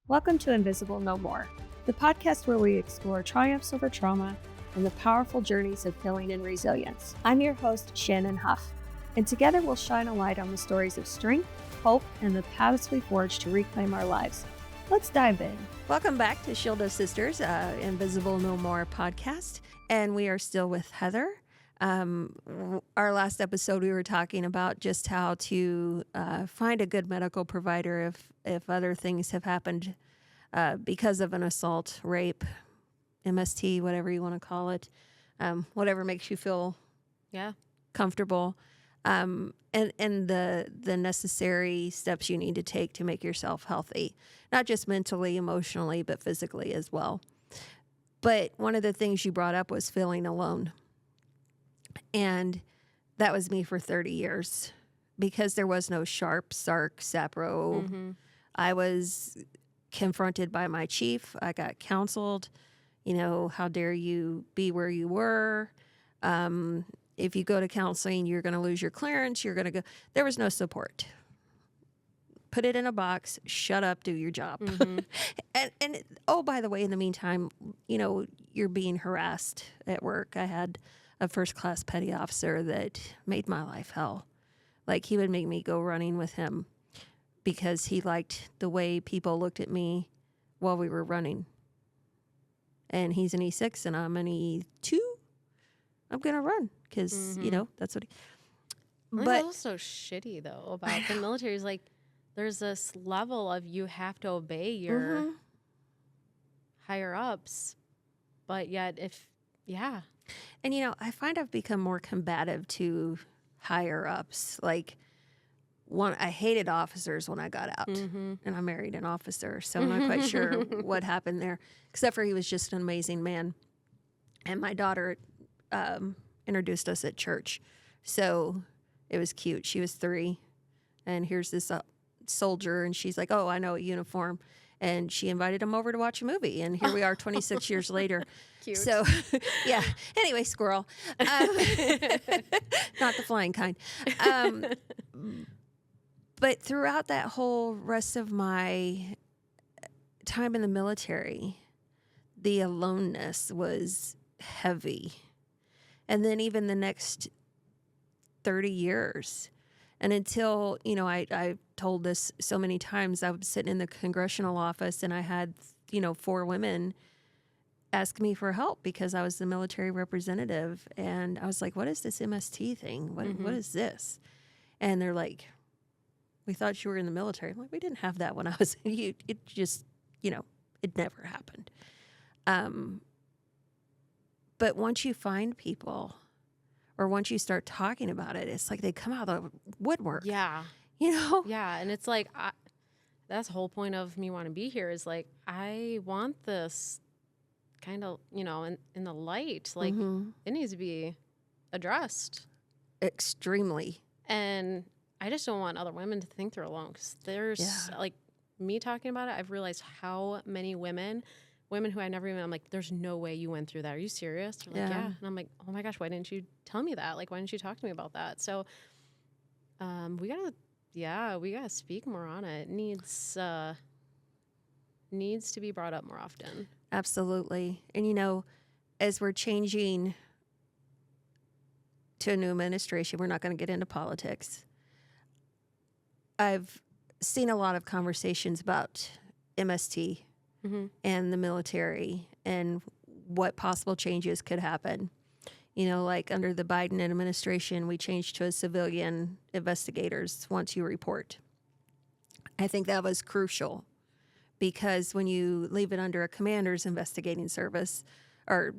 Welcome to Invisible No More, the podcast where we explore triumphs over trauma and the powerful journeys of healing and resilience. I'm your host, Shannon Huff, and together we'll shine a light on the stories of strength, hope, and the paths we forge to reclaim our lives. Let's dive in. Welcome back to Shield of Sisters, Invisible No More podcast, and we are still with Heather. Our last episode, we were talking about just how to find a good medical provider if other things have happened because of an assault, rape, MST, whatever you want to call it, whatever makes you feel comfortable, and the necessary steps you need to take to make yourself healthy, not just mentally, emotionally, but physically as well. But one of the things you brought up was feeling alone. And that was me for 30 years because there was no SHARP, SARC, SAPRO. Mm-hmm. I was confronted by my chief. I got counseled. How dare you be where you were? If you go to counseling, you're going to lose your clearance. You're going to go. There was no support. Put it in a box. Shut up. Do your job. Mm-hmm. and oh, by the way, in the meantime, you're being harassed at work. I had a first-class petty officer that made my life hell. Like, he would make me go running with him because he liked the way people looked at me while we were running. And he's an E6 and I'm an E2. I'm going to run because, that's what he... But that's also shitty, though, about the military. Is like, there's this level of you have to obey your higher-ups, but yet And, I find I've become more combative to higher ups. Like, I hated officers when I got out, and I married an officer, so I'm not quite sure what happened there, except for he was just an amazing man. And my daughter introduced us at church, so it was cute. She was 3, and here's this soldier, and she's like, oh, I know a uniform. And she invited him over to watch a movie. And here we are 26 years later. Cute. So, yeah. Anyway, squirrel. Not the flying kind. But throughout that whole rest of my time in the military, the aloneness was heavy. And then even the next 30 years. And until, I told this so many times, I was sitting in the congressional office and I had, 4 women ask me for help because I was the military representative. And I was like, what is this MST thing? What is this? And they're like, we thought you were in the military. I'm like, we didn't have that when I was, it just, it never happened. But once you find people, or once you start talking about it, it's like they come out of the woodwork. Yeah. Yeah, and it's like, that's the whole point of me wanting to be here is like, I want this kind of, in the light. Like, it needs to be addressed. Extremely. And I just don't want other women to think they're alone because there's, like, me talking about it, I've realized how many women who I never even, I'm like, there's no way you went through that. Are you serious? They're like, yeah. And I'm like, oh my gosh, why didn't you tell me that? Like, why didn't you talk to me about that? So we gotta speak more on it. It needs to be brought up more often. Absolutely. And, as we're changing to a new administration, we're not going to get into politics. I've seen a lot of conversations about MST and the military and what possible changes could happen. Like under the Biden administration, we changed to a civilian investigators once you report. I think that was crucial because when you leave it under a commander's investigating service or,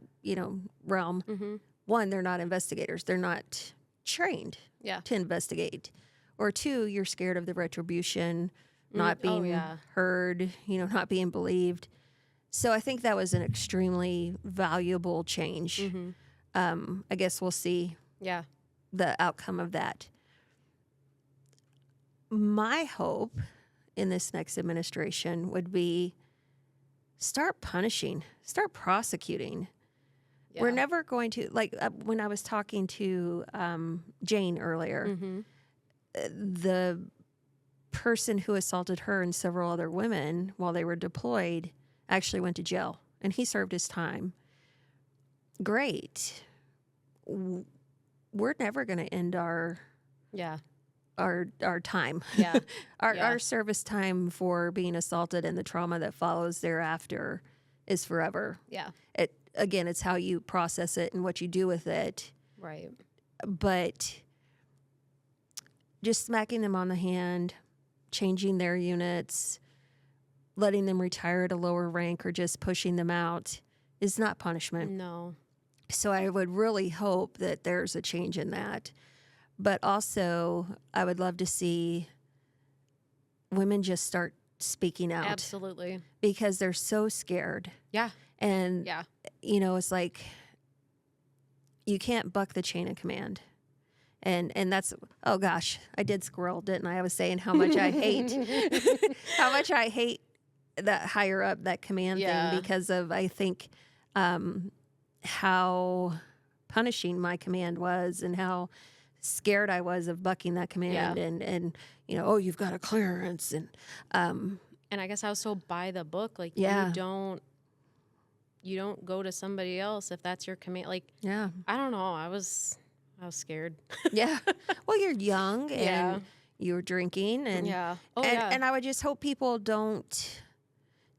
realm, one, they're not investigators. They're not trained to investigate. Or 2, you're scared of the retribution, not being heard, not being believed. So I think that was an extremely valuable change. I guess we'll see the outcome of that. My hope in this next administration would be start punishing, start prosecuting. Yeah. We're never going to, when I was talking to Jane earlier, the person who assaulted her and several other women while they were deployed actually went to jail, and he served his time. Great. We're never going to end our time. Yeah. Our service time for being assaulted and the trauma that follows thereafter is forever. Yeah. It's how you process it and what you do with it. Right. But just smacking them on the hand, changing their units, letting them retire at a lower rank, or just pushing them out is not punishment. No. So I would really hope that there's a change in that. But also, I would love to see women just start speaking out. Absolutely. Because they're so scared. Yeah. And, it's like you can't buck the chain of command. And that's, oh gosh, I did squirrel, didn't I? I was saying how much I hate, that higher up, that command thing, because of, I think, how punishing my command was and how scared I was of bucking that command and oh, you've got a clearance. And I guess I was so by the book, like you don't go to somebody else if that's your command. Like, I don't know. I was scared. Yeah. Well, you're young and you're drinking and and I would just hope people don't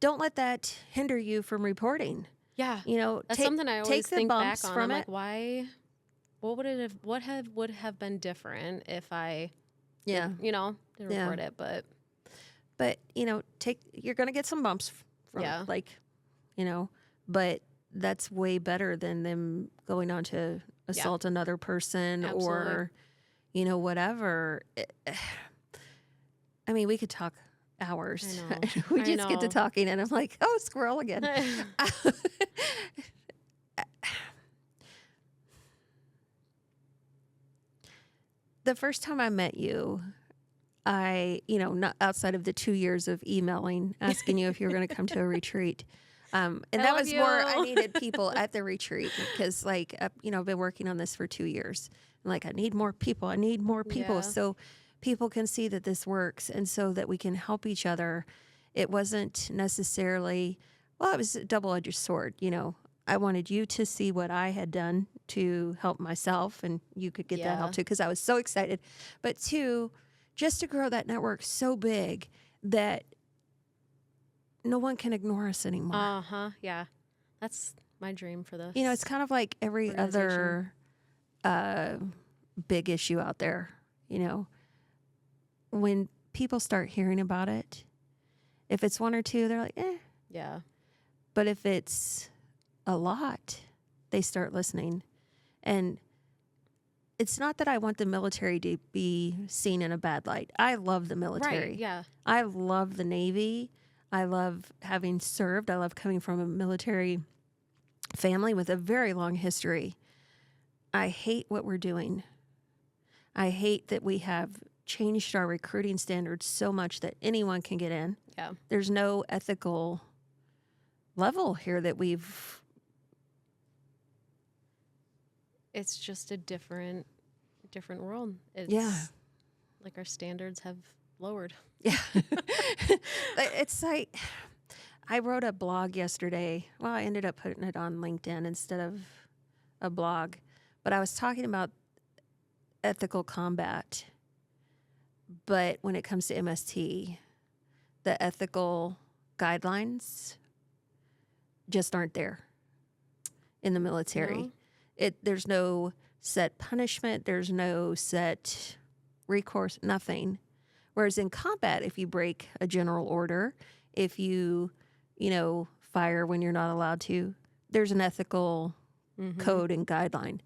let that hinder you from reporting. Yeah. That's something I always think back on. I'm like, why? What would have been different if I didn't report it, but you're going to get some bumps from but that's way better than them going on to assault another person. Absolutely. Or, whatever. I mean, we could talk hours. We just get to talking and I'm like, oh, squirrel again. The first time I met you, not outside of the 2 years of emailing, asking you if you were going to come to a retreat. And that was more, I needed people at the retreat because I've been working on this for 2 years. And I need more people. So people can see that this works and so that we can help each other. It wasn't necessarily, it was a double-edged sword. I wanted you to see what I had done to help myself and you could get that help too because I was so excited. But two, just to grow that network so big that no one can ignore us anymore. Uh-huh. Yeah. That's my dream for this. It's kind of like every other big issue out there, when people start hearing about it, if it's one or two, they're like, eh. Yeah. But if it's a lot, they start listening. And it's not that I want the military to be seen in a bad light. I love the military. Right, yeah. I love the Navy. I love having served. I love coming from a military family with a very long history. I hate what we're doing. I hate that we have changed our recruiting standards so much that anyone can get in. Yeah. There's no ethical level here that we've... It's just a different world. It's like our standards have lowered. Yeah. It's like, I wrote a blog yesterday. Well, I ended up putting it on LinkedIn instead of a blog. But I was talking about ethical combat. But when it comes to MST, the ethical guidelines just aren't there in the military. No. There's no set punishment. There's no set recourse, nothing. Whereas in combat, if you break a general order, if you fire when you're not allowed to, there's an ethical code and guideline.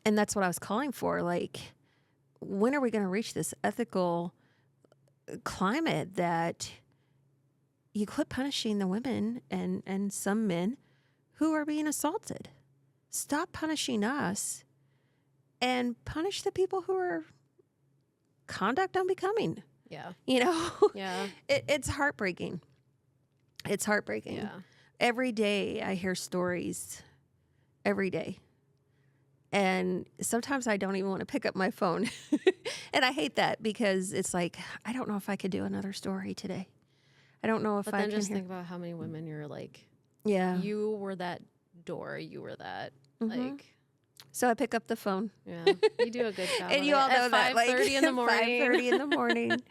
And that's what I was calling for. Like, when are we going to reach this ethical climate that you quit punishing the women and some men who are being assaulted? Stop punishing us and punish the people who are conduct unbecoming. Yeah. Yeah. It's heartbreaking. It's heartbreaking. Yeah. Every day I hear stories. Every day. And sometimes I don't even want to pick up my phone. And I hate that because it's like, I don't know if I could do another story today. I don't know if But I then can just hear. think about how many women you're like, Yeah. you were that door, you were that, like, So I pick up the phone. yeah, you do a good job. And of you it. all know At that, like 5:30 in the morning. 5:30 in the morning,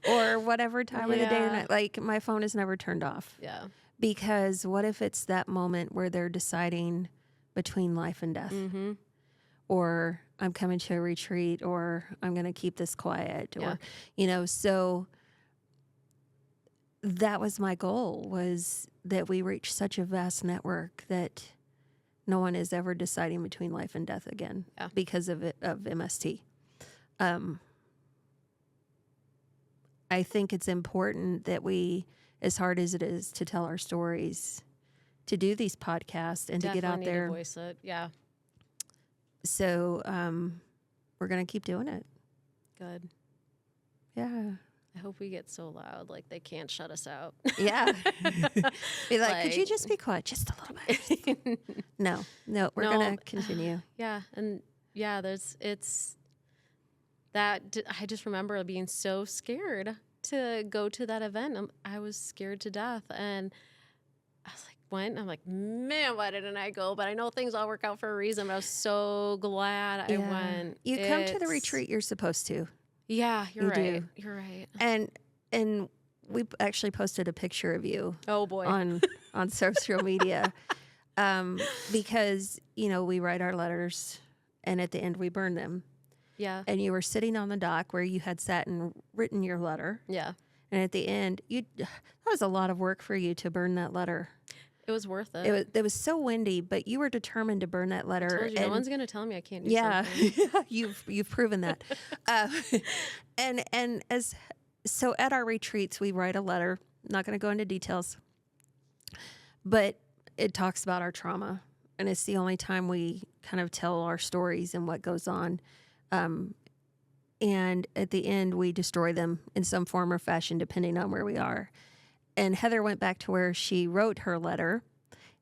or whatever time of the day or Yeah. night. Like my phone is never turned off. Yeah. Because what if it's that moment where they're deciding between life and death, Mm-hmm. or I'm coming to a retreat, or I'm going to keep this quiet, or so that was my goal, was that we reach such a vast network that no one is ever deciding between life and death again because of MST. I think it's important that we, as hard as it is to tell our stories, to do these podcasts and Definitely to get out need there. to voice it. Yeah. So we're going to keep doing it. Good. Yeah. I hope we get so loud, like they can't shut us out. Yeah. Be like, could you just be quiet just a little bit? No, we're going to continue. Yeah. And yeah, I just remember being so scared to go to that event. I was scared to death. And I was like, when? I'm like, man, why didn't I go? But I know things all work out for a reason. But I was so glad I went. You come to the retreat you're supposed to. Yeah, you're right. Do. You're right. And we actually posted a picture of you. Oh boy. on social media, because we write our letters, and at the end we burn them. Yeah. And you were sitting on the dock where you had sat and written your letter. Yeah. And at the end, that was a lot of work for you to burn that letter. It was worth it. It was so windy, but you were determined to burn that letter. I told you, no one's going to tell me I can't do something. Yeah. You've proven that. So at our retreats, we write a letter. I'm not going to go into details, but it talks about our trauma, and it's the only time we kind of tell our stories and what goes on. And at the end, we destroy them in some form or fashion, depending on where we are. And Heather went back to where she wrote her letter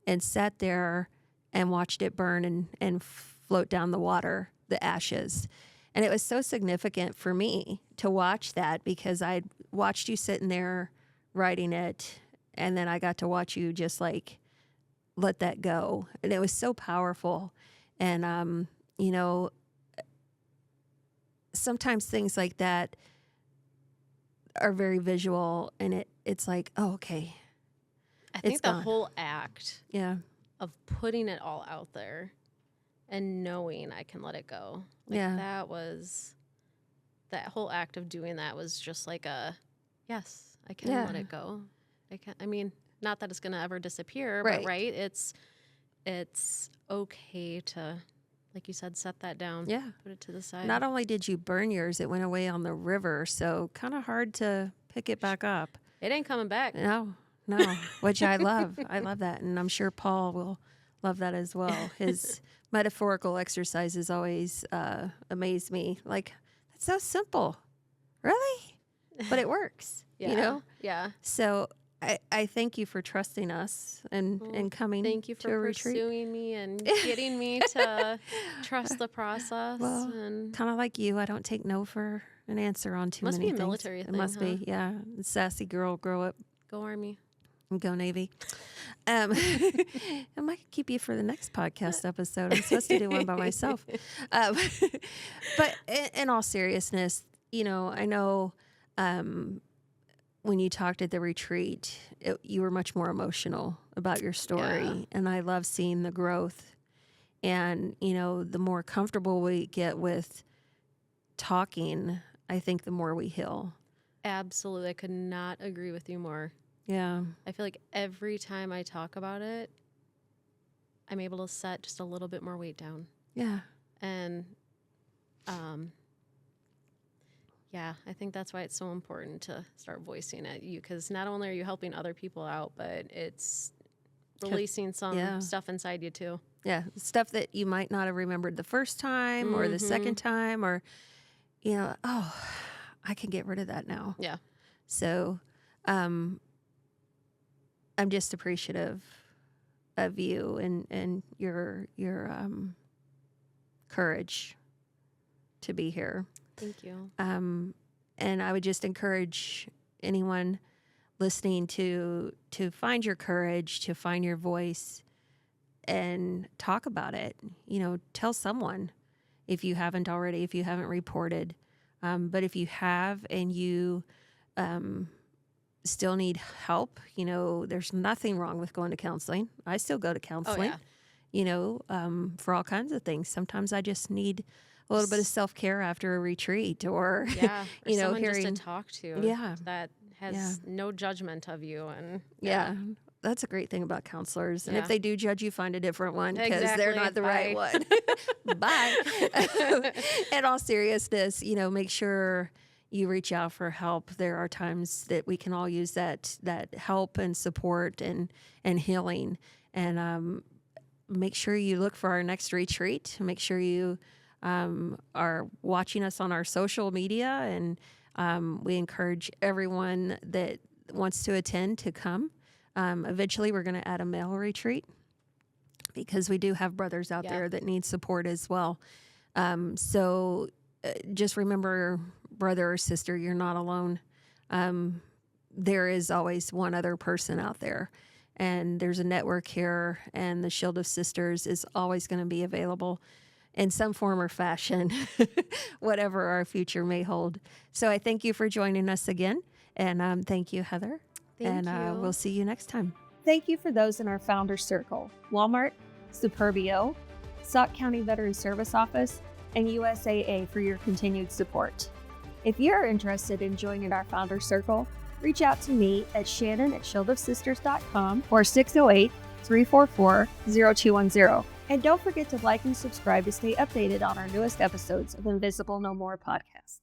and sat there and watched it burn and float down the water, the ashes. And it was so significant for me to watch that, because I'd watched you sitting there writing it, and then I got to watch you just like let that go. And it was so powerful. And, sometimes things like that are very visual, and it's like, oh, okay. I think It's the gone. whole act Yeah. of putting it all out there and knowing I can let it go. Yeah. That whole act of doing that was just like yes, I can Yeah. let it go. I mean, not that it's going to ever disappear, Right. but right, it's okay to, like you said, set that down. Yeah. Put it to the side. Not only did you burn yours, it went away on the river, so kind of hard to pick it back up. It ain't coming back. No, which I love. I love that, and I'm sure Paul will love that as well. His metaphorical exercises always amaze me. Like, that's so simple. Really? But it works, Yeah. So I thank you for trusting us and coming Thank you to a for retreat. pursuing me and getting me to trust the process. Well, and kind of like you, I don't take no for an answer on too Must many be a things. military It thing, must be, yeah. Sassy girl, grow up, go Army. and go Navy. I might keep you for the next podcast episode. I'm supposed to do one by myself. But in all seriousness, I know when you talked at the retreat, you were much more emotional about your story. Yeah. And I love seeing the growth. And, the more comfortable we get with talking, I think the more we heal. Absolutely. I could not agree with you more. Yeah. I feel like every time I talk about it, I'm able to set just a little bit more weight down. Yeah. And yeah, I think that's why it's so important to start voicing it. Because not only are you helping other people out, but it's releasing some stuff inside you too. Yeah, stuff that you might not have remembered the first time or the second time, or, oh, I can get rid of that now. Yeah. So I'm just appreciative of you and your courage to be here. Thank you. And I would just encourage anyone listening to find your courage, to find your voice, and talk about it. Tell someone if you haven't already, if you haven't reported. But if you have and you still need help, there's nothing wrong with going to counseling. I still go to counseling, for all kinds of things. Sometimes I just need a little bit of self-care after a retreat, or, or someone just to talk to. Yeah. That has no judgment of you. And that's a great thing about counselors. And if they do judge you, find a different one, because they're not the Bye. right one. Bye. In all seriousness, make sure you reach out for help. There are times that we can all use that help and support and healing. And make sure you look for our next retreat. Make sure you are watching us on our social media, and we encourage everyone that wants to attend to come. Eventually, we're going to add a male retreat, because we do have brothers out there that need support as well. So just remember, brother or sister, you're not alone. There is always one other person out there, and there's a network here, and the Shield of Sisters is always going to be available in some form or fashion, whatever our future may hold. So I thank you for joining us again, and thank you, Heather. Thank you. We'll see you next time. Thank you for those in our Founder Circle: Walmart, Superbio, Sauk County Veteran Service Office, and USAA for your continued support. If you're interested in joining our Founder Circle, reach out to me at shannon@shieldofsisters.com or 608-344-0210. And don't forget to like and subscribe to stay updated on our newest episodes of Invisible No More podcast.